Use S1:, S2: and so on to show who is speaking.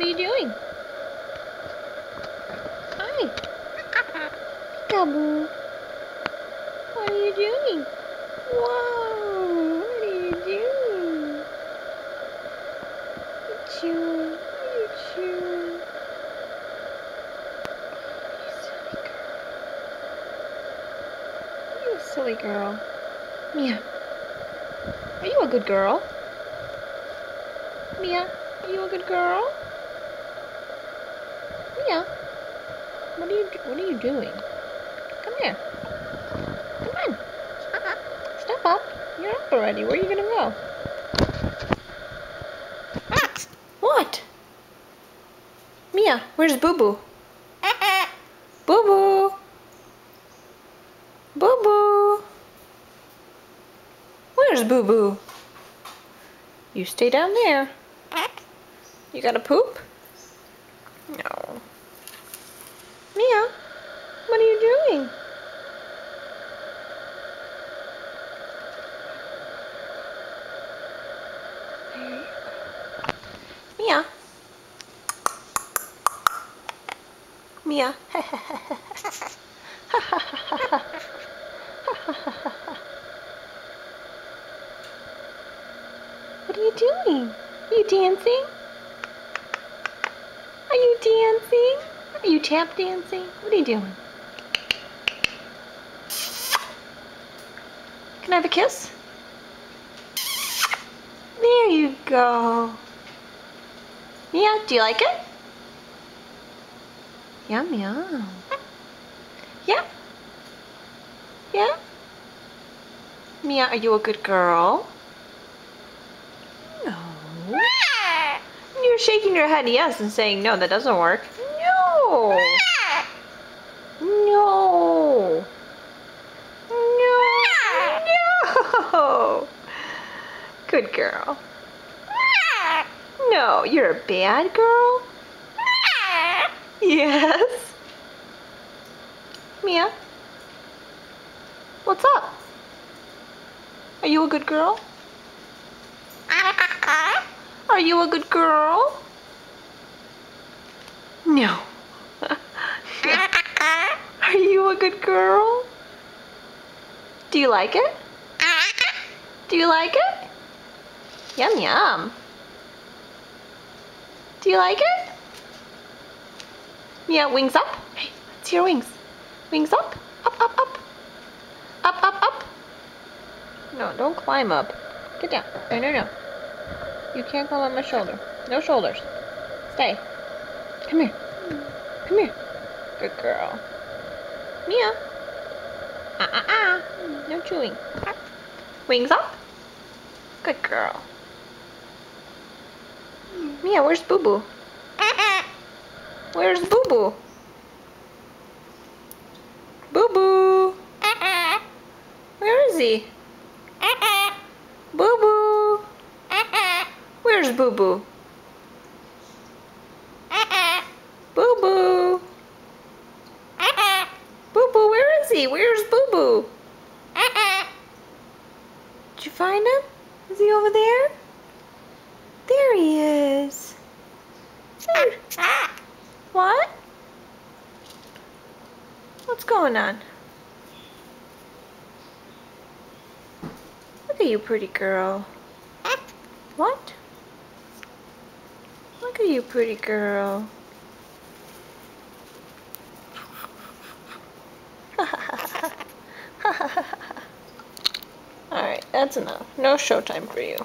S1: What are you doing? Hi. Peekaboo. What are you doing? Whoa. What are you doing? What are you chewing? What are you chewing? You silly girl. Mia. Are you a good girl? Mia, are you a good girl? Mia, what are you doing? Come here. Come on. Step up. You're up already. Where are you gonna go? What? Mia, where's Boo Boo? Boo Boo. Boo Boo. Where's Boo Boo? You stay down there. You gotta poop? No. Mia, what are you doing? There you go. Mia. Mia. What are you doing? Are you dancing? Are you dancing? Are you tap dancing? What are you doing? Can I have a kiss? There you go. Mia, do you like it? Yum, yum. Yeah? Yeah? Mia, are you a good girl? No. You're shaking your head yes and saying no, that doesn't work. No. No. No. No. Good girl. No, you're a bad girl? Yes. Mia, what's up? Are you a good girl? Are you a good girl? No. Are you a good girl? Do you like it? Do you like it? Yum yum. Do you like it? Yeah, wings up. Hey, let's see your wings. Wings up. Up, up, up. Up, up, up. No, don't climb up. Get down. No, no, no. You can't climb on my shoulder. No shoulders. Stay. Come here. Come here. Good girl. Mia. No chewing. Wings up. Good girl. Mia, where's Boo Boo? Where's Boo Boo? Boo Boo. Where is he? Boo Boo. Where's Boo Boo? Boo Boo. Boo Boo, where is he? Where's Boo Boo? Did you find him? Is he over there? There he is. What? What's going on? Look at you, pretty girl. What? Look at you, pretty girl. Alright, that's enough. No showtime for you.